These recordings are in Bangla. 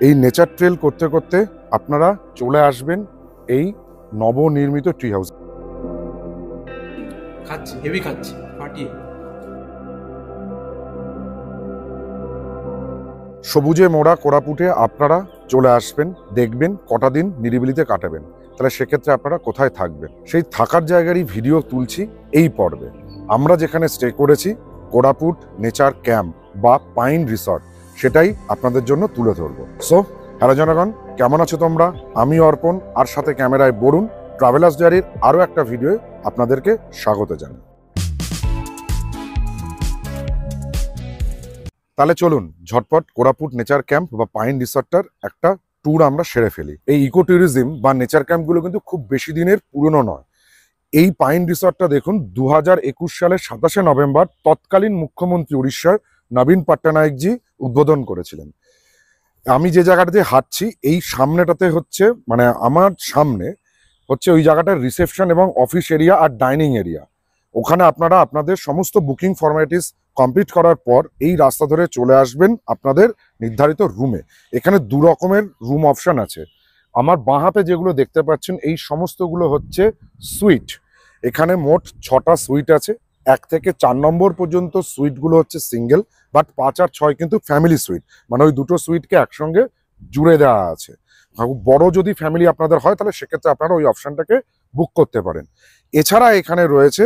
এই নেচার ট্রেল করতে করতে আপনারা চলে আসবেন এই নবনির্মিত ট্রি হাউস। খাচ্ছি, হেভি খাচ্ছি, ফাটিয়ে। সবুজে মোড়া কোরাপুটে আপনারা চলে আসবেন, দেখবেন কটা দিন নিরিবিলিতে কাটাবেন। তাহলে সেক্ষেত্রে আপনারা কোথায় থাকবেন, সেই থাকার জায়গারই ভিডিও তুলছি এই পর্বে। আমরা যেখানে স্টে করেছি কোরাপুট নেচার ক্যাম্প বা পাইন রিসর্ট, সেটাই আপনাদের জন্য তুলে ধরবো। সো হ্যালো জনগণ, কেমন আছো তোমরা? আমি অর্পণ, আর সাথে ক্যামেরায় বরুণ। ট্রাভেলার্স ডায়েরির আরও একটা ভিডিও আপনাদেরকে স্বাগত জানাই। তাহলে চলুন ঝটপট কোরাপুট নেচার ক্যাম্প বা পাইন রিসর্টটার একটা ট্যুর আমরা সেরে ফেলি। এই ইকো ট্যুরিজম বা নেচার ক্যাম্পগুলো কিন্তু খুব বেশি দিনের পুরনো নয়। এই পাইন রিসর্টটা দেখুন 2021 সালের 27শে নভেম্বর তৎকালীন মুখ্যমন্ত্রী উড়িষ্যার নবীন পট্টনায়কজি উদ্বোধন করেছিলেন। আমি যে জায়গাটাতে হাঁটছি এই সামনেটাতে হচ্ছে, মানে আমার সামনে হচ্ছে ওই জায়গাটার রিসেপশন এবং অফিস এরিয়া আর ডাইনিং এরিয়া। ওখানে আপনারা আপনাদের সমস্ত বুকিং ফর্মালিটিস কমপ্লিট করার পর এই রাস্তা ধরে চলে আসবেন আপনাদের নির্ধারিত রুমে। এখানে দু রকমের রুম অপশন আছে। আমার বাঁ হাতে যেগুলো দেখতে পাচ্ছেন এই সমস্তগুলো হচ্ছে সুইট। এখানে মোট 6টা সুইট আছে। 1 থেকে 4 নম্বর পর্যন্ত সুইটগুলো হচ্ছে সিঙ্গেল, বাট 5 আর 6 কিন্তু ফ্যামিলি সুইট, মানে ওই দুটো সুইটকে একসঙ্গে জুড়ে দেওয়া আছে। বড় যদি ফ্যামিলি আপনাদের হয় তাহলে সেক্ষেত্রে আপনারা ওই অপশনটাকে বুক করতে পারেন। এছাড়া এখানে রয়েছে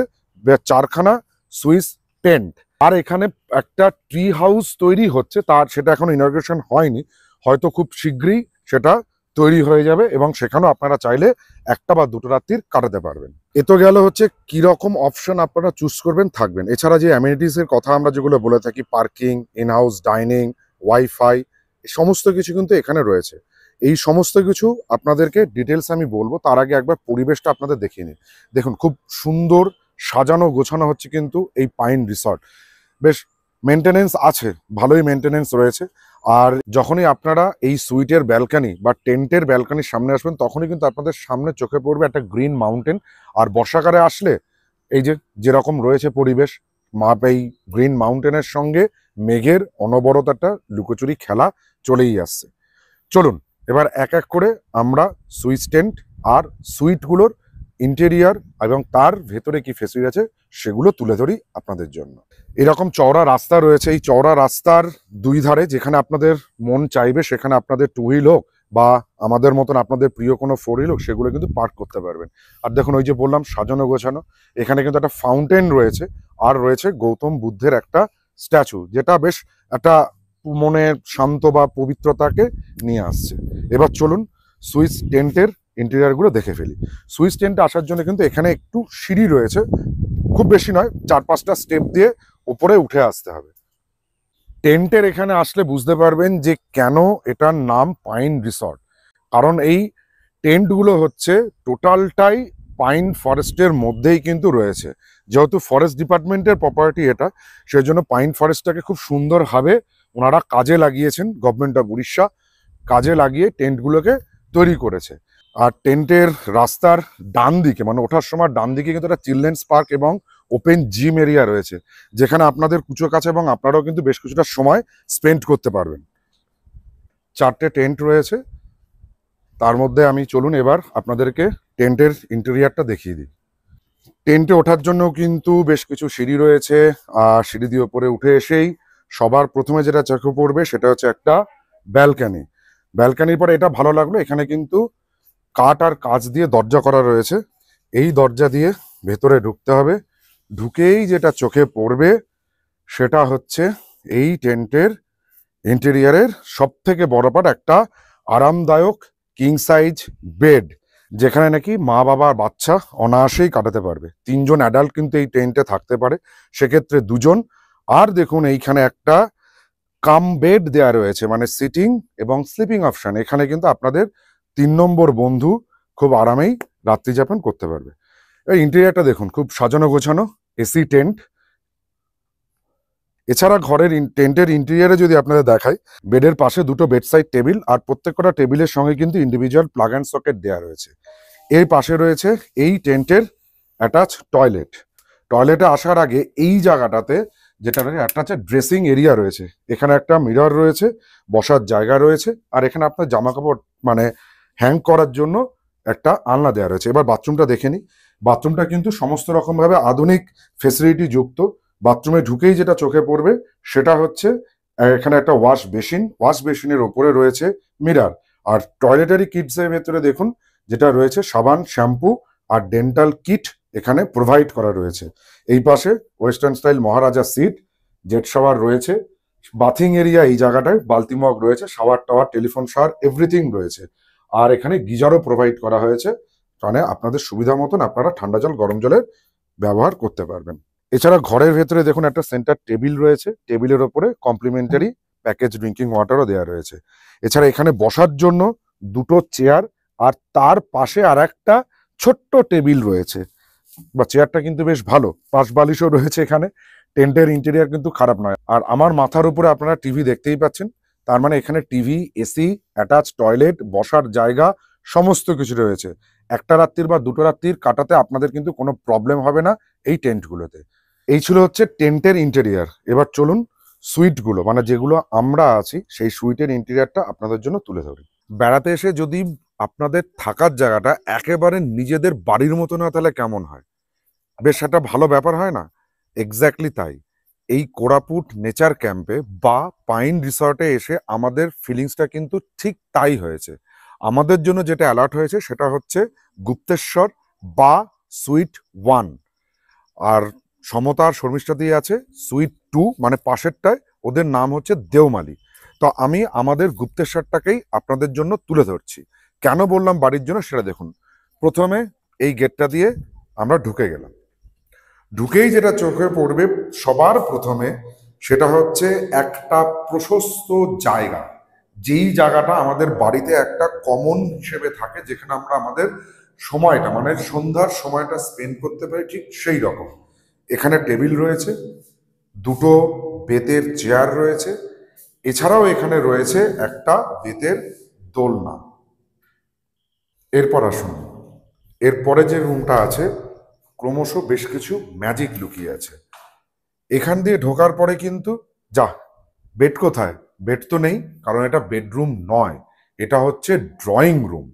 4খানা সুইস টেন্ট, আর এখানে একটা ট্রি হাউস তৈরি হচ্ছে, তার সেটা এখনো ইনগ্রেশন হয়নি, হয়তো খুব শীঘ্রই সেটা তৈরি হয়ে যাবে এবং সেখানেও আপনারা চাইলে 1টা বা 2টো রাত্রির কাটাতে পারবেন। এ তো গেল হচ্ছে কিরকম অপশন আপনারা চুজ করবেন থাকবেন। এছাড়া যে অ্যামিনিটিসের কথা আমরা যেগুলো বলে থাকি, parking, in house dining, wifi, সমস্ত কিছু কিন্তু এখানে রয়েছে। এই সমস্ত কিছু আপনাদেরকে ডিটেলস আমি বলবো, তার আগে একবার পরিবেশটা আপনাদের দেখিয়ে নিই। দেখুন খুব সুন্দর সাজানো গোছানো হচ্ছে কিন্তু এই পাইন রিসর্ট। বেশ মেনটেনেন্স আছে, ভালোই মেনটেনেন্স রয়েছে। আর যখনই আপনারা এই সুইটের ব্যালকানি বা টেন্টের ব্যালকানির সামনে আসবেন তখনই কিন্তু আপনাদের সামনে চোখে পড়বে একটা গ্রিন মাউন্টেন। আর বর্ষাকালে আসলে এই যে যেরকম রয়েছে পরিবেশ, এই গ্রিন মাউন্টেনের সঙ্গে মেঘের অনবরত একটা লুকোচুরি খেলা চলেই আসছে। চলুন এবার এক এক করে আমরা সুইস টেন্ট আর সুইটগুলোর ইন্টেরিয়ার এবং তার ভেতরে কি ফেসিলিটি আছে সেগুলো তুলে ধরি আপনাদের জন্য। এরকম চওড়া রাস্তা রয়েছে। এই চওড়া রাস্তার দুই ধারে যেখানে আপনাদের মন চাইবে সেখানে আপনাদের 2 হুইল হোক বা আমাদের মতন আপনাদের প্রিয় কোনো 4 হুইল হোক সেগুলো কিন্তু পার্ক করতে পারবেন। আর দেখুন ওই যে বললাম সাজানো গোছানো, এখানে কিন্তু একটা ফাউন্টেন রয়েছে আর রয়েছে গৌতম বুদ্ধের একটা স্ট্যাচু, যেটা বেশ একটা মনের শান্ত বা পবিত্রতাকে নিয়ে আসছে। এবার চলুন সুইস টেন্টের ইন্টেরিয়ারগুলো দেখে ফেলি। সুইস টেন্টে আসার জন্য কিন্তু এখানে একটু সিঁড়ি রয়েছে, খুব বেশি নয়, 4-5টা স্টেপ দিয়ে উপরে উঠে আসতে হবে। টেন্টের এখানে আসলে বুঝতে পারবেন যে কেন এটার নাম পাইন রিসর্ট। কারণ এই টেন্টগুলো হচ্ছে টোটালটাই পাইন ফরেস্টের মধ্যেই কিন্তু রয়েছে। যেহেতু ফরেস্ট ডিপার্টমেন্টের প্রপার্টি এটা, সেই জন্য পাইন ফরেস্টটাকে খুব সুন্দরভাবে ওনারা কাজে লাগিয়েছেন। গভর্নমেন্ট অফ উড়িষ্যা কাজে লাগিয়ে টেন্টগুলোকে তৈরি করেছে। আর টেন্টের রাস্তার ডান দিকে, মানে ওঠার সময় ডান দিকে কিন্তু একটা চিলড্রেন্স পার্ক এবং ওপেন জিম এরিয়া রয়েছে, যেখানে আপনাদের কুচো কাছে এবং আপনারাও কিন্তু বেশ কিছুটা সময় স্পেন্ড করতে পারবেন। 4টে টেন্ট রয়েছে, তার মধ্যে আমি চলুন এবার আপনাদেরকে টেন্টের ইন্টেরিয়ারটা দেখিয়ে দিই। টেন্টে ওঠার জন্য কিন্তু বেশ কিছু সিঁড়ি রয়েছে, আর সিঁড়ি দিয়ে উপরে উঠে এসেই সবার প্রথমে যেটা চোখে পড়বে সেটা হচ্ছে একটা ব্যালকানি। ব্যালকানির পরে এটা ভালো লাগলো, এখানে কিন্তু কাঠ আর কাঁচ দিয়ে দরজা করা রয়েছে। এই দরজা দিয়ে ভেতরে ঢুকতে হবে। ঢুকেই যেটা চোখে পড়বে সেটা হচ্ছে এই টেন্টের ইন্টেরিয়ারের সব থেকে বড় পার্ট, একটা আরামদায়ক কিং সাইজ বেড, যেখানে নাকি মা বাবা বাচ্চা অনায়াসেই কাটাতে পারবে। 3জন অ্যাডাল্ট কিন্তু এই টেন্টে থাকতে পারে, সেক্ষেত্রে 2জন। আর দেখুন এইখানে একটা কাম বেড দেওয়া রয়েছে, মানে সিটিং এবং স্লিপিং অপশন। এখানে কিন্তু আপনাদের 3 নম্বর বন্ধু খুব আরামেই রাত্রিযাপন করতে পারবে। এই ইন্টেরিয়ারটা দেখুন খুব সাজানো গোছানো, এসি টেন্ট। এছাড়া ঘরের টেন্টের ইন্টেরিয়ারে যদি আপনাদের দেখাই, বেডের পাশে 2টো বেডসাইড টেবিল, আর প্রত্যেকটা টেবিলের সঙ্গে কিন্তু ইন্ডিভিজুয়াল প্লাগ অ্যান্ড সকেট দেওয়া রয়েছে। এর পাশে রয়েছে এই টেন্টের অ্যাটাচ টয়লেট। টয়লেটে আসার আগে এই জায়গাটাতে যেটা রয়েছে একটা হচ্ছে ড্রেসিং এরিয়া রয়েছে, এখানে একটা মিরর রয়েছে, বসার জায়গা রয়েছে, আর এখানে আপনার জামা কাপড় মানে হ্যাং করার জন্য একটা আলনা দেওয়া রয়েছে। এবার বাথরুমটা দেখে নিই। বাথরুমটা কিন্তু সমস্ত রকমভাবে আধুনিক ফেসিলিটি যুক্ত। বাথরুমে ঢুকেই যেটা চোখে পড়বে সেটা হচ্ছে এখানে একটা ওয়াশ বেসিন, ওয়াশ বেসিনের ওপরে রয়েছে মিরর। আর টয়লেটারি কিটসের ভেতরে দেখুন যেটা রয়েছে সাবান, শ্যাম্পু আর ডেন্টাল কিট এখানে প্রোভাইড করা রয়েছে। এই পাশে ওয়েস্টার্ন স্টাইল মহারাজা সিট, জেট শাওয়ার রয়েছে, বাথিং এরিয়া এই জায়গাটায় বালতি মগ রয়েছে, shower tower, telephone shower everything রয়েছে। আর এখানে গিজারও প্রোভাইড করা হয়েছে, মানে আপনাদের সুবিধা মতন আপনারা ঠান্ডা জল গরম জলের ব্যবহার করতে পারবেন। এছাড়া ঘরের ভেতরে দেখুন একটা সেন্টার টেবিল রয়েছে, টেবিলের ওপরে কমপ্লিমেন্টারি প্যাকেজ ড্রিঙ্কিং ওয়াটারও দেওয়া রয়েছে। এছাড়া এখানে বসার জন্য দুটো চেয়ার আর তার পাশে আর একটা ছোট্ট টেবিল রয়েছে, বা চেয়ারটা কিন্তু বেশ ভালো, পাশ বালিশও রয়েছে এখানে। টেন্টের ইন্টেরিয়ার কিন্তু খারাপ নয়। আর আমার মাথার উপরে আপনারা টিভি দেখতেই পাচ্ছেন, তার মানে এখানে টিভি, এসি, অ্যাটাচ টয়লেট, বসার জায়গা সমস্ত কিছু রয়েছে। একটা রাত্রির বা দুটো রাত্রির কাটাতে আপনাদের কিন্তু কোনো প্রবলেম হবে না এই টেন্টগুলোতে। এই ছিল হচ্ছে টেন্টের ইন্টেরিয়ার। এবার চলুন সুইটগুলো, মানে যেগুলো আমরা আছি সেই সুইটের ইন্টেরিয়ারটা আপনাদের জন্য তুলে ধরি। বেড়াতে এসে যদি আপনাদের থাকার জায়গাটা একেবারে নিজেদের বাড়ির মতো না, তাহলে কেমন হয়? বেশ একটা ভালো ব্যাপার হয় না? এক্স্যাক্টলি তাই। এই কোরাপুট নেচার ক্যাম্পে বা পাইন রিসর্টে এসে আমাদের ফিলিংসটা কিন্তু ঠিক তাই হয়েছে। আমাদের জন্য যেটা অ্যালার্ট হয়েছে সেটা হচ্ছে গুপ্তেশ্বর বা সুইট 1, আর সমতা আর শর্মিষ্ঠা দিয়ে আছে সুইট 2, মানে পাশেরটায় ওদের নাম হচ্ছে দেওমালি। তো আমি আমাদের গুপ্তেশ্বরটাকেই আপনাদের জন্য তুলে ধরছি। কেন বললাম বাড়ির জন্য সেটা দেখুন। প্রথমে এই গেটটা দিয়ে আমরা ঢুকে গেলাম। ঢুকেই যেটা চোখে পড়বে সবার প্রথমে সেটা হচ্ছে একটা প্রশস্ত জায়গা, যেই জায়গাটা আমাদের বাড়িতে একটা কমন হিসেবে থাকে, যেখানে আমরা আমাদের সময়টা মানে সন্ধ্যার সময়টা স্পেন্ড করতে পারি, ঠিক সেই রকম। এখানে টেবিল রয়েছে, দুটো বেতের চেয়ার রয়েছে, এছাড়াও এখানে রয়েছে একটা বেতের দোলনা। এরপর আসুন, এরপরে যে রুমটা আছে ক্রমশ বেশ কিছু ম্যাজিক লুকিয়ে আছে। এখান দিয়ে ঢোকার পরে কিন্তু যা, বেড কোথায়? বেড তো নেই, কারণ এটা বেডরুম নয়, এটা হচ্ছে ড্রয়িং রুম।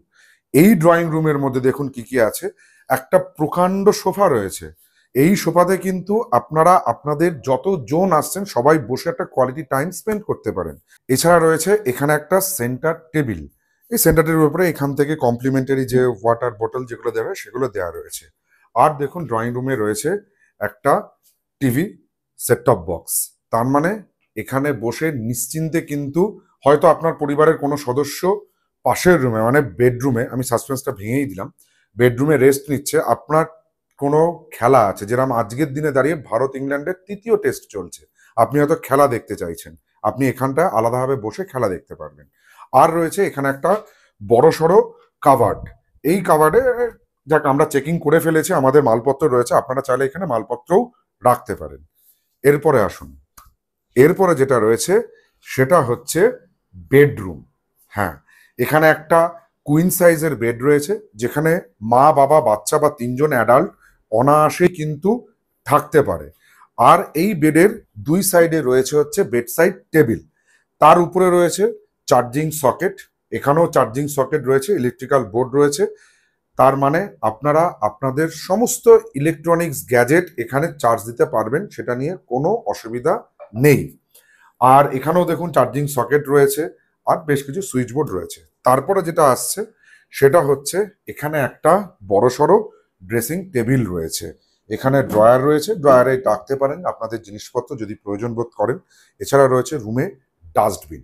এই ড্রয়িং রুমের মধ্যে দেখুন কি কি আছে। একটা প্রকাণ্ড সোফা রয়েছে। এই সোফাতে কিন্তু আপনারা আপনাদের যত জন আসছেন সবাই বসে একটা কোয়ালিটি টাইম স্পেন্ড করতে পারেন। এছাড়া রয়েছে এখানে একটা সেন্টার টেবিল। এই সেন্টার টেবিলের উপরে এখান থেকে কমপ্লিমেন্টারি যে ওয়াটার বোতল যেগুলো দেওয়া হয় সেগুলো দেওয়া রয়েছে। আর দেখুন ড্রয়িং রুমে রয়েছে একটা টিভি, সেট টপ বক্স। তার মানে এখানে বসে নিশ্চিন্তে কিন্তু হয়তো আপনার পরিবারের কোনো সদস্য পাশের রুমে মানে বেডরুমে, আমি সাসপেন্সটা ভেঙেই দিলাম, বেডরুমে রেস্ট নিচ্ছে, আপনার কোনো খেলা আছে, যেরকম আজকের দিনে দাঁড়িয়ে ভারত ইংল্যান্ডের তৃতীয় টেস্ট চলছে, আপনি হয়তো খেলা দেখতে চাইছেন, আপনি এখানটায় আলাদাভাবে বসে খেলা দেখতে পারবেন। আর রয়েছে এখানে একটা বড় সড়ো কাভার্ড। এই কাভার্ডে যাক আমরা চেকিং করে ফেলেছি, আমাদের মালপত্র রয়েছে, আপনারা চাইলে এখানে মালপত্রও রাখতে পারেন। এরপরে আসুন, এরপরে যেটা রয়েছে সেটা হচ্ছে বেডরুম। হ্যাঁ, এখানে একটা কুইন সাইজের বেড রয়েছে, যেখানে মা, বাবা, বাচ্চা বা তিনজন অ্যাডাল্ট অনায়াসে কিন্তু থাকতে পারে। আর এই বেডের দুই সাইডে রয়েছে হচ্ছে বেড সাইড টেবিল, তার উপরে রয়েছে চার্জিং সকেট, এখানেও চার্জিং সকেট রয়েছে, ইলেকট্রিক্যাল বোর্ড রয়েছে। তার মানে আপনারা আপনাদের সমস্ত ইলেকট্রনিক্স গ্যাজেট এখানে চার্জ দিতে পারবেন, সেটা নিয়ে কোনো অসুবিধা নেই। আর এখানেও দেখুন চার্জিং সকেট রয়েছে আর বেশ কিছু সুইচ বোর্ড রয়েছে। তারপরে যেটা আসছে সেটা হচ্ছে এখানে একটা বড়সড় ড্রেসিং টেবিল রয়েছে, এখানে ড্রয়ার রয়েছে, ড্রয়ারে রাখতে পারেন আপনাদের জিনিসপত্র যদি প্রয়োজন বোধ করেন। এছাড়া রয়েছে রুমে ডাস্টবিন।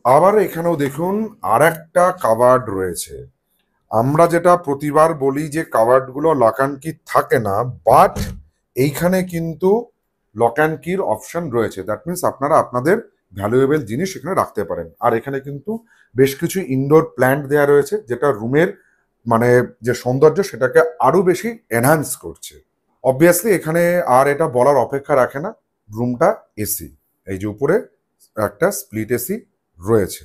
আবার এখানেও দেখুন আর একটা কাভার্ড রয়েছে। আমরা যেটা প্রতিবার বলি যে কাভার্ডগুলো লক অ্যান্ড কি থাকে না, বাট এইখানে কিন্তু লক অ্যান্ড কির অপশন রয়েছে। দ্যাট মিনস আপনারা আপনাদের ভ্যালুয়েবল জিনিস এখানে রাখতে পারেন। আর এখানে কিন্তু বেশ কিছু ইনডোর প্ল্যান্ট দেওয়া রয়েছে, যেটা রুমের মানে যে সৌন্দর্য সেটাকে আরো বেশি এনহ্যান্স করছে। অবভিয়াসলি এখানে আর এটা বলার অপেক্ষা রাখে না, রুমটা এসি, এই যে উপরে একটা স্প্লিট এসি রয়েছে।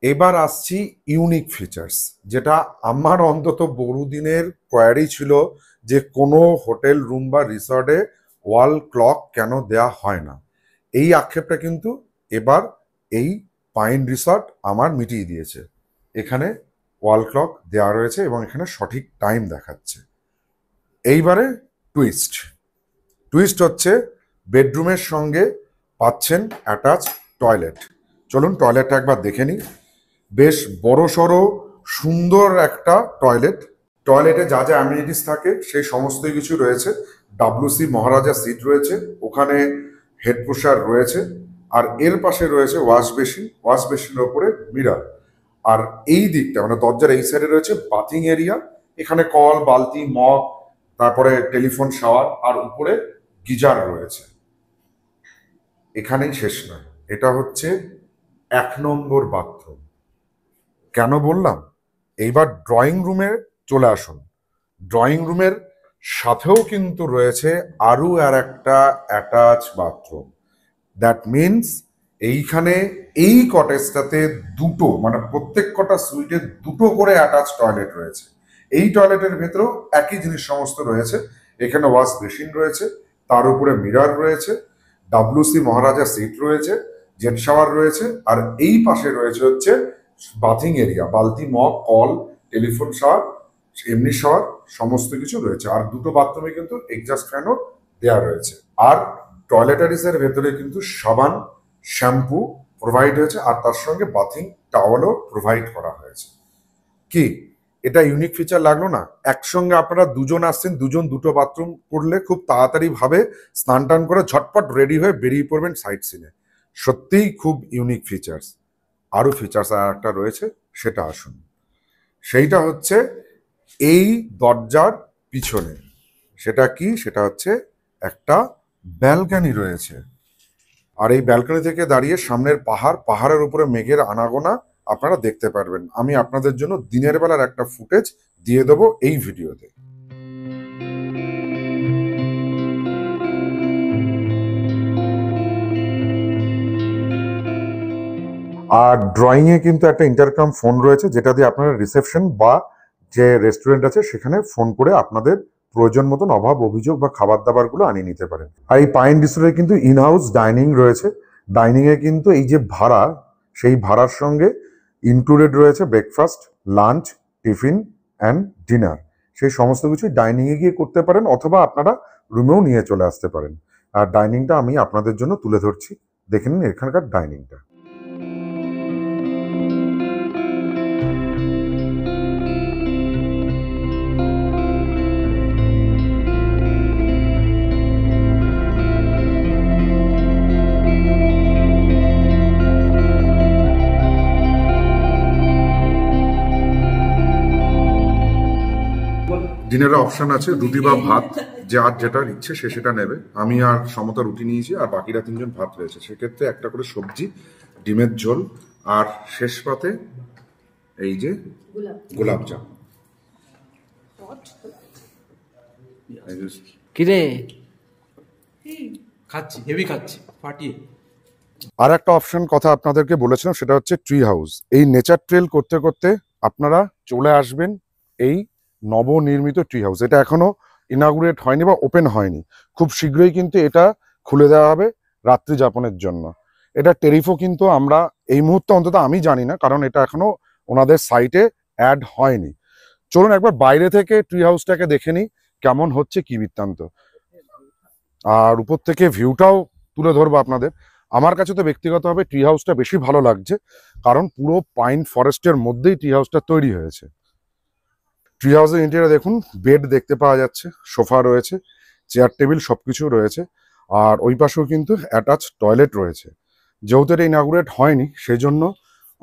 এবার আসছি ইউনিক ফিচার্স, যেটা আমার অন্তত বড়দিনের কোয়ারি ছিল যে কোনো হোটেল রুম বা রিসর্টে ওয়াল ক্লক কেন দেয়া হয় না। এই আক্ষেপটা কিন্তু এবার এই পাইন রিসর্ট আমার মিটিয়ে দিয়েছে। এখানে ওয়াল ক্লক দেওয়া রয়েছে এবং এখানে সঠিক টাইম দেখাচ্ছে। এইবারে টুইস্ট টুইস্ট হচ্ছে বেডরুমের সঙ্গে পাচ্ছেন অ্যাটাচ টয়লেট। চলুন টয়লেটটা একবার দেখে নিই। বেশ বড় সড়ো সুন্দর একটা টয়লেট। টয়লেটে যা যা অ্যামিনিটিস থাকে সেই সমস্ত কিছু রয়েছে। ডাব্লিউসি মহারাজা সিট রয়েছে, ওখানে হেড পুশার রয়েছে, আর এর পাশে রয়েছে ওয়াশ বেসিন, ওয়াশ বেসিনের ওপরে মিরার। আর এই দিকটা মানে দরজার এই সাইডে রয়েছে বাথিং এরিয়া, এখানে কল, বালতি, মগ, তারপরে টেলিফোন, শাওয়ার, আর উপরে গিজার রয়েছে। এখানেই শেষ নয়, এটা হচ্ছে 1 নম্বর বাথরুম। কেন বললাম? এইবার ড্রয়িং রুমে চলে আসুন। ড্রয়িং রুমের সাথেও কিন্তু রয়েছে আরও আর একটা অ্যাটাচ বাথরুম। দ্যাট মিনস এইখানে এই কটেজটাতে দুটো মানে প্রত্যেক কটা সুইটে দুটো করে অ্যাটাচ টয়লেট রয়েছে। এই টয়লেটের ভেতরেও একই জিনিস সমস্ত রয়েছে। এখানে ওয়াশ বেসিন রয়েছে, তার উপরে মিরর রয়েছে, ডাব্লিউসি মহারাজা সিট রয়েছে, জেট শাওয়ার রয়েছে, আর এই পাশে রয়েছে হচ্ছে বাথিং এরিয়া, বালতি, মগ, কল, টেলিফোন শাওয়ার, এমনি শাওয়ার সমস্ত কিছু রয়েছে। আর দুটো বাথরুমে কিন্তু এক্সস্ট ফ্যানও দেওয়া রয়েছে। আর টয়লেটারিসের ভেতরে কিন্তু সাবান, শ্যাম্পু প্রোভাইড হয়েছে, আর তার সঙ্গে বাথিং টাওয়ালও প্রোভাইড করা হয়েছে। কি এটা ইউনিক ফিচার লাগলো না? একসঙ্গে আপনারা দুজন আসছেন, দুজন দুটো বাথরুম করলে খুব তাড়াতাড়ি ভাবে স্নান টান করে ঝটপট রেডি হয়ে বেরিয়ে পড়বেন সাইট সিনে। সত্যিই খুব ইউনিক ফিচার্স। আরও ফিচার্স আর একটা রয়েছে, সেটা আসুন। সেইটা হচ্ছে এই দরজার পিছনে। সেটা কি? সেটা হচ্ছে একটা ব্যালকনি রয়েছে। আর এই ব্যালকনি থেকে দাঁড়িয়ে সামনের পাহাড়ের উপরে মেঘের আনাগোনা আপনারা দেখতে পারবেন। আমি আপনাদের জন্য দিনের বেলার একটা ফুটেজ দিয়ে দেবো এই ভিডিওতে। আর ড্রয়িং এ কিন্তু একটা ইন্টারকম ফোন রয়েছে, যেটা দিয়ে আপনারা রিসেপশন বা যে রেস্টুরেন্ট আছে সেখানে ফোন করে আপনাদের প্রয়োজন মতন অভাব অভিযোগ বা খাবার দাবারগুলো আনিয়ে নিতে পারেন। আর এই পাইন রিসোর্টে কিন্তু ইন হাউস ডাইনিং রয়েছে। ডাইনিং এ কিন্তু এই যে ভাড়া, সেই ভাড়ার সঙ্গে ইনক্লুডেড রয়েছে breakfast, lunch, tiffin and dinner. সেই সমস্ত কিছু ডাইনিং এ গিয়ে করতে পারেন, অথবা আপনারা রুমেও নিয়ে চলে আসতে পারেন। আর ডাইনিংটা আমি আপনাদের জন্য তুলে ধরছি, দেখে নিন এখানকার ডাইনিংটা। ডিনারে অপশন আছে রুটি বা ভাত, যে আর যেটার ইচ্ছে সে সেটা নেবে। আমি আর সমতা রুটি নিয়েছি, আর বাকিরা 3জন ভাত রয়েছে। সেক্ষেত্রে একটা করে সবজি, ডিমের ঝোল, আর শেষ পাতে এই যে গোলাপ জাম। কিরে খাচ্ছি, হেভি খাচ্ছি, ফাটিয়ে। আর একটা অপশন কথা আপনাদেরকে বলেছিলাম, সেটা হচ্ছে ট্রি হাউস। এই নেচার ট্রেল করতে করতে আপনারা চলে আসবেন এই নবনির্মিত ট্রি হাউস। এটা এখনো ইনাগুরেট হয়নি বা ওপেন হয়নি, খুব শীঘ্রই কিন্তু এটা খুলে দেওয়া হবে রাত্রি যাপনের জন্য। এটা টেরিফও কিন্তু আমরা এই মুহূর্তে অন্তত আমি জানি না, কারণ এটা এখনো ওনাদের সাইটে অ্যাড হয়নি। চলুন একবার বাইরে থেকে ট্রি হাউসটাকে দেখে নিই কেমন হচ্ছে, কি বৃত্তান্ত। আর উপর থেকে ভিউটাও তুলে ধরবো আপনাদের। আমার কাছে তো ব্যক্তিগতভাবে ট্রি হাউসটা বেশি ভালো লাগছে, কারণ পুরো পাইন ফরেস্টের মধ্যেই ট্রি হাউসটা তৈরি হয়েছে। ট্রি হাউসের ইন্টেরিয়র দেখুন, বেড দেখতে পাওয়া যাচ্ছে, সোফা রয়েছে, চেয়ার টেবিল সবকিছু রয়েছে। আর ওই পাশেও কিন্তু অ্যাটাচ টয়লেট রয়েছে। যেহেতু এটা ইনাগুরেট হয়নি, সেই জন্য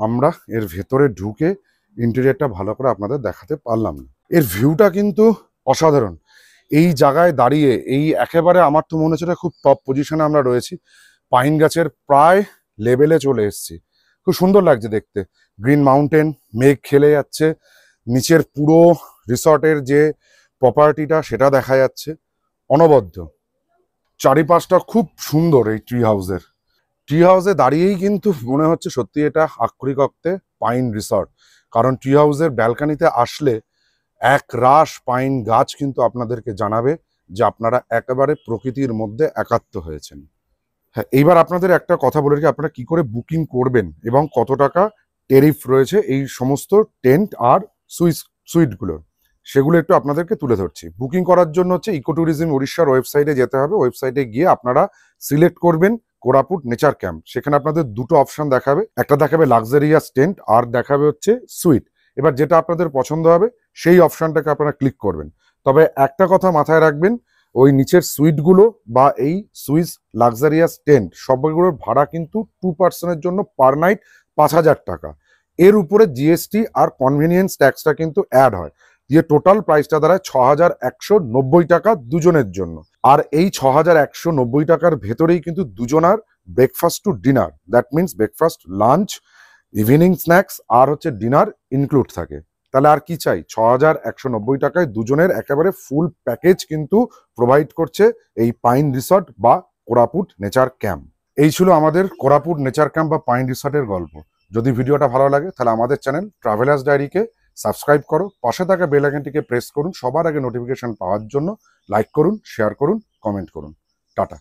আমরা এর ভেতরে ঢুকে ইন্টেরিয়রটা ভালো করে আপনাদের দেখাতে পারলাম না। এর ভিউটা কিন্তু অসাধারণ। এই জায়গায় দাঁড়িয়ে এই একেবারে আমার তো মনে হচ্ছে এটা খুব টপ পজিশনে আমরা রয়েছি। পাইন গাছের প্রায় লেভেলে চলে এসেছি। খুব সুন্দর লাগছে দেখতে। গ্রিন মাউন্টেন, মেঘ খেলে যাচ্ছে, নিচের পুরো রিসর্টের যে প্রপার্টিটা সেটা দেখা যাচ্ছে অনবদ্য। চারিপাশটা খুব সুন্দর এই ট্রি হাউসের। ট্রি হাউসে দাঁড়িয়েই কিন্তু মনে হচ্ছে সত্যি এটা আক্ষরিক অর্থে পাইন রিসর্ট। কারণ ট্রি হাউসের ব্যালকানিতে আসলে এক রাশ পাইন গাছ কিন্তু আপনাদেরকে জানাবে যে আপনারা একেবারে প্রকৃতির মধ্যে একাত্ম হয়েছেন। হ্যাঁ, এইবার আপনাদের একটা কথা বলে রাখি, আপনারা কি করে বুকিং করবেন এবং কত টাকা টেরিফ রয়েছে এই সমস্ত টেন্ট আর সুইটগুলোর, সেগুলো একটু আপনাদেরকে তুলে ধরছি। বুকিং করার জন্য হচ্ছে ইকো ট্যুরিজম উড়িষ্যার ওয়েবসাইটে যেতে হবে। ওয়েবসাইটে গিয়ে আপনারা সিলেক্ট করবেন কোরাপুট নেচার ক্যাম্প। সেখানে আপনাদের দুটো অপশন দেখাবে, একটা দেখাবে লাক্সারিয়াস টেন্ট আর দেখাবে হচ্ছে সুইট। এবার যেটা আপনাদের পছন্দ হবে সেই অপশনটাকে আপনারা ক্লিক করবেন। তবে একটা কথা মাথায় রাখবেন, ওই নিচের সুইটগুলো বা এই সুইস লাক্সারিয়াস টেন্ট সবগুলোর ভাড়া কিন্তু 2 পার্সনের জন্য পার নাইট 5,000 টাকা। এর উপরে জিএসটি আর কনভেনিয়েন্স ট্যাক্সটা কিন্তু অ্যাড হয়, দিয়ে টোটাল প্রাইসটা দাঁড়ায় 6,190 টাকা দুজনের জন্য। আর এই 6,190 টাকার ভেতরেই কিন্তু দুজনার breakfast to dinner, that means breakfast, lunch, evening snacks আর হচ্ছে ডিনার ইনক্লুড থাকে। তাহলে আর কি চাই? 6,190 টাকায় দুজনের একেবারে ফুল প্যাকেজ কিন্তু প্রোভাইড করছে এই পাইন রিসর্ট বা কোরাপুট নেচার ক্যাম্প। এই ছিল আমাদের কোরাপুট নেচার ক্যাম্প বা পাইন রিসর্টের গল্প। যদি ভিডিওটা ভালো লাগে তাহলে আমাদের চ্যানেল ট্রাভেলার্স ডায়েরিকে সাবস্ক্রাইব করো, পাশে থাকা বেল আইকনটিকে প্রেস করুন সবার আগে নোটিফিকেশন পাওয়ার জন্য। লাইক করুন, শেয়ার করুন, কমেন্ট করুন। টাটা।